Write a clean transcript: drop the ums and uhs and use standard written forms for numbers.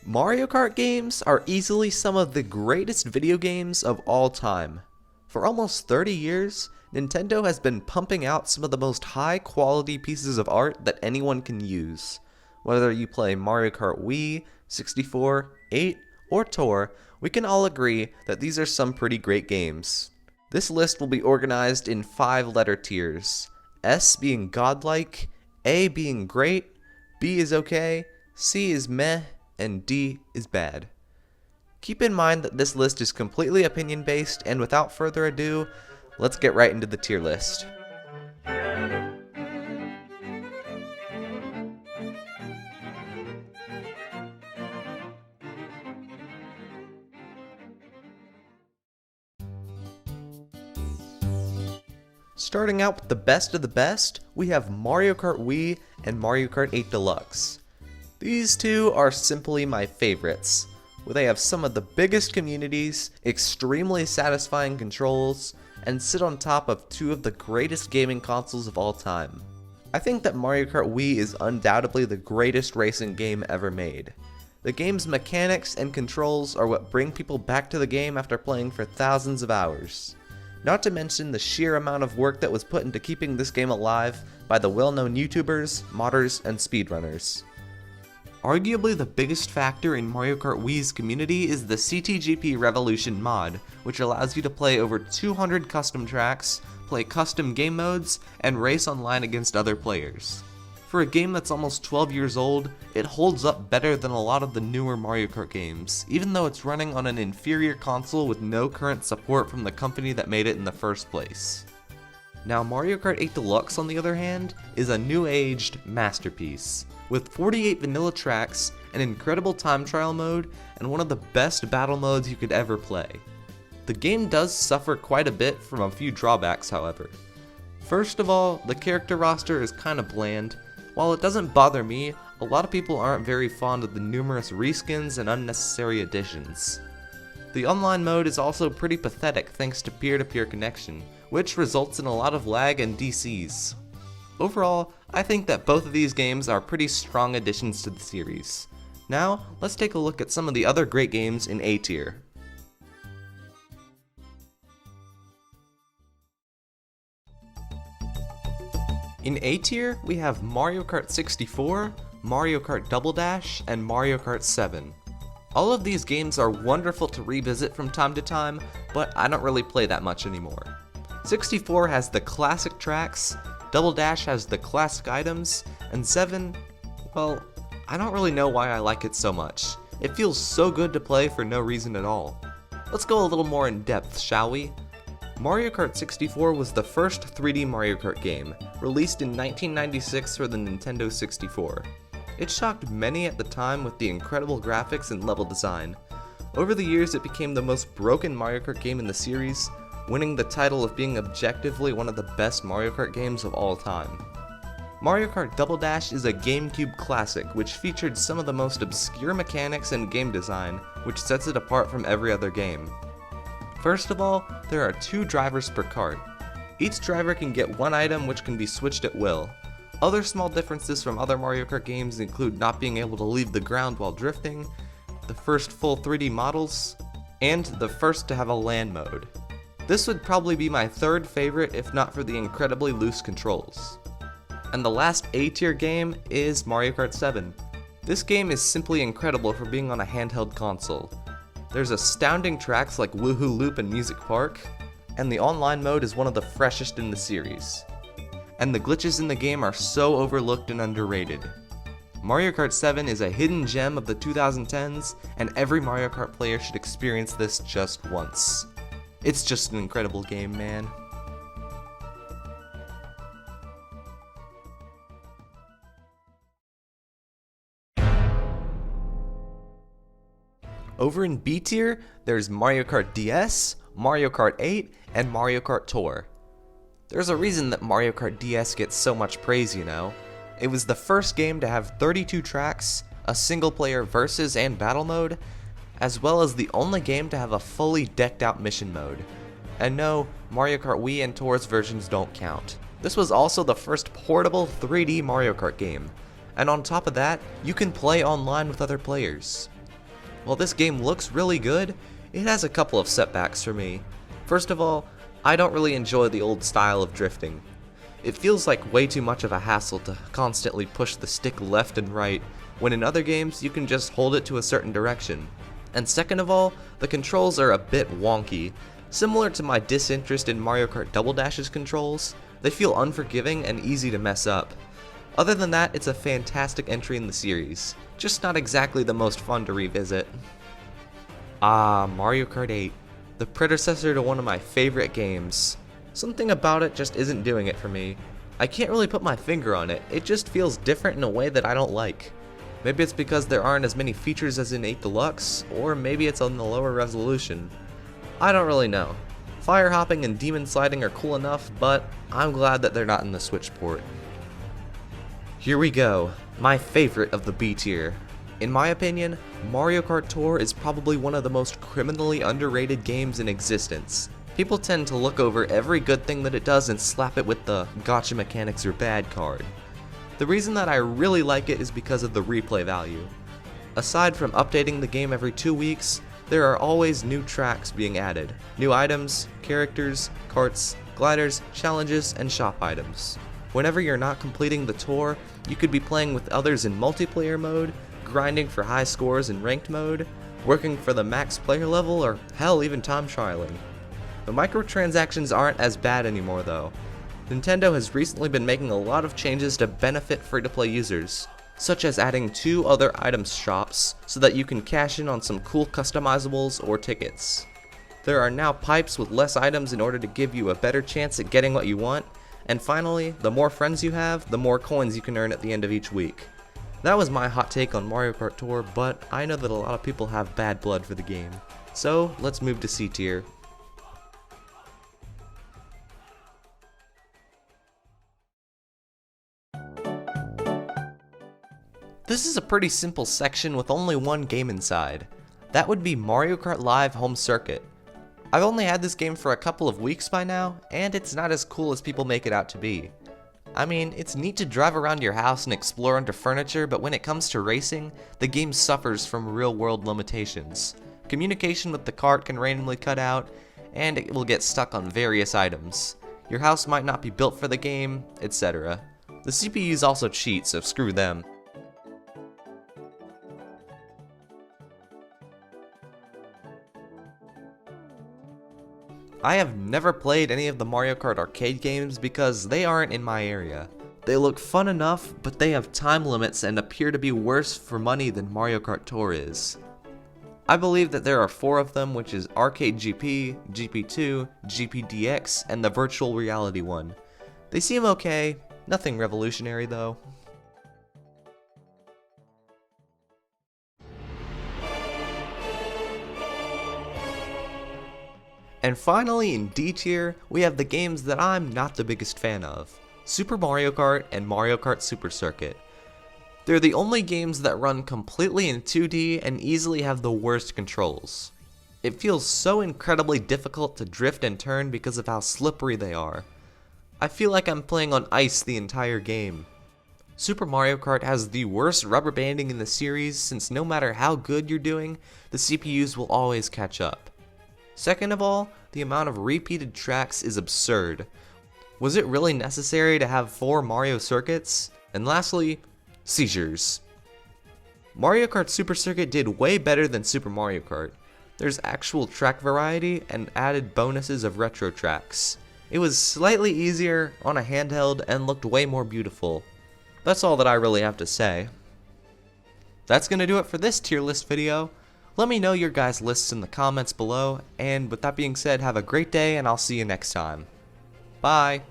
Mario Kart games are easily some of the greatest video games of all time. For almost 30 years, Nintendo has been pumping out some of the most high quality pieces of art that anyone can use. Whether you play Mario Kart Wii, 64, 8, or Tour, we can all agree that these are some pretty great games. This list will be organized in 5-letter tiers, S being godlike, A being great, B is okay, C is meh, and D is bad. Keep in mind that this list is completely opinion based, and without further ado, let's get right into the tier list. Starting out with the best of the best, we have Mario Kart Wii and Mario Kart 8 Deluxe. These two are simply my favorites, where they have some of the biggest communities, extremely satisfying controls, and sit on top of two of the greatest gaming consoles of all time. I think that Mario Kart Wii is undoubtedly the greatest racing game ever made. The game's mechanics and controls are what bring people back to the game after playing for thousands of hours. Not to mention the sheer amount of work that was put into keeping this game alive by the well-known YouTubers, modders, and speedrunners. Arguably the biggest factor in Mario Kart Wii's community is the CTGP Revolution mod, which allows you to play over 200 custom tracks, play custom game modes, and race online against other players. For a game that's almost 12 years old, it holds up better than a lot of the newer Mario Kart games, even though it's running on an inferior console with no current support from the company that made it in the first place. Now Mario Kart 8 Deluxe, on the other hand, is a new-aged masterpiece. With 48 vanilla tracks, an incredible time trial mode, and one of the best battle modes you could ever play. The game does suffer quite a bit from a few drawbacks, however. First of all, the character roster is kinda bland. While it doesn't bother me, a lot of people aren't very fond of the numerous reskins and unnecessary additions. The online mode is also pretty pathetic thanks to peer-to-peer connection, which results in a lot of lag and DCs. Overall, I think that both of these games are pretty strong additions to the series. Now, let's take a look at some of the other great games in A tier. In A tier, we have Mario Kart 64, Mario Kart Double Dash, and Mario Kart 7. All of these games are wonderful to revisit from time to time, but I don't really play that much anymore. 64 has the classic tracks, Double Dash has the classic items, and 7, well, I don't really know why I like it so much. It feels so good to play for no reason at all. Let's go a little more in depth, shall we? Mario Kart 64 was the first 3D Mario Kart game, released in 1996 for the Nintendo 64. It shocked many at the time with the incredible graphics and level design. Over the years, it became the most broken Mario Kart game in the series, winning the title of being objectively one of the best Mario Kart games of all time. Mario Kart Double Dash is a GameCube classic, which featured some of the most obscure mechanics and game design, which sets it apart from every other game. First of all, there are 2 drivers per kart. Each driver can get one item which can be switched at will. Other small differences from other Mario Kart games include not being able to leave the ground while drifting, the first full 3D models, and the first to have a land mode. This would probably be my third favorite if not for the incredibly loose controls. And the last A tier game is Mario Kart 7. This game is simply incredible for being on a handheld console. There's astounding tracks like Woohoo Loop and Music Park, and the online mode is one of the freshest in the series. And the glitches in the game are so overlooked and underrated. Mario Kart 7 is a hidden gem of the 2010s, and every Mario Kart player should experience this just once. It's just an incredible game, man. Over in B tier, there's Mario Kart DS, Mario Kart 8, and Mario Kart Tour. There's a reason that Mario Kart DS gets so much praise, you know. It was the first game to have 32 tracks, a single player versus and battle mode, as well as the only game to have a fully decked out mission mode. And no, Mario Kart Wii and Tour's versions don't count. This was also the first portable 3D Mario Kart game, and on top of that, you can play online with other players. While this game looks really good, it has a couple of setbacks for me. First of all, I don't really enjoy the old style of drifting. It feels like way too much of a hassle to constantly push the stick left and right, when in other games you can just hold it to a certain direction. And second of all, the controls are a bit wonky. Similar to my disinterest in Mario Kart Double Dash's controls, they feel unforgiving and easy to mess up. Other than that, it's a fantastic entry in the series, just not exactly the most fun to revisit. Mario Kart 8, the predecessor to one of my favorite games. Something about it just isn't doing it for me. I can't really put my finger on it, it just feels different in a way that I don't like. Maybe it's because there aren't as many features as in 8 Deluxe, or maybe it's on the lower resolution. I don't really know. Fire hopping and demon sliding are cool enough, but I'm glad that they're not in the Switch port. Here we go, my favorite of the B tier. In my opinion, Mario Kart Tour is probably one of the most criminally underrated games in existence. People tend to look over every good thing that it does and slap it with the gotcha mechanics are bad card. The reason that I really like it is because of the replay value. Aside from updating the game every 2 weeks, there are always new tracks being added, new items, characters, karts, gliders, challenges, and shop items. Whenever you're not completing the tour, you could be playing with others in multiplayer mode, grinding for high scores in ranked mode, working for the max player level, or hell, even time trialing. The microtransactions aren't as bad anymore though. Nintendo has recently been making a lot of changes to benefit free-to-play users, such as adding 2 other items shops so that you can cash in on some cool customizables or tickets. There are now pipes with less items in order to give you a better chance at getting what you want, and finally, the more friends you have, the more coins you can earn at the end of each week. That was my hot take on Mario Kart Tour, but I know that a lot of people have bad blood for the game. So, let's move to C tier. This is a pretty simple section with only one game inside. That would be Mario Kart Live Home Circuit. I've only had this game for a couple of weeks by now, and it's not as cool as people make it out to be. I mean, it's neat to drive around your house and explore under furniture, but when it comes to racing, the game suffers from real-world limitations. Communication with the cart can randomly cut out, and it will get stuck on various items. Your house might not be built for the game, etc. The CPUs also cheat, so screw them. I have never played any of the Mario Kart arcade games because they aren't in my area. They look fun enough, but they have time limits and appear to be worse for money than Mario Kart Tour is. I believe that there are 4 of them, which is Arcade GP, GP2, GPDX, and the virtual reality one. They seem okay, nothing revolutionary though. And finally, in D tier, we have the games that I'm not the biggest fan of. Super Mario Kart and Mario Kart Super Circuit. They're the only games that run completely in 2D and easily have the worst controls. It feels so incredibly difficult to drift and turn because of how slippery they are. I feel like I'm playing on ice the entire game. Super Mario Kart has the worst rubber banding in the series since no matter how good you're doing, the CPUs will always catch up. Second of all, the amount of repeated tracks is absurd. Was it really necessary to have 4 Mario circuits? And lastly, seizures. Mario Kart Super Circuit did way better than Super Mario Kart. There's actual track variety and added bonuses of retro tracks. It was slightly easier on a handheld and looked way more beautiful. That's all that I really have to say. That's gonna do it for this tier list video. Let me know your guys' lists in the comments below, and with that being said, have a great day and I'll see you next time. Bye!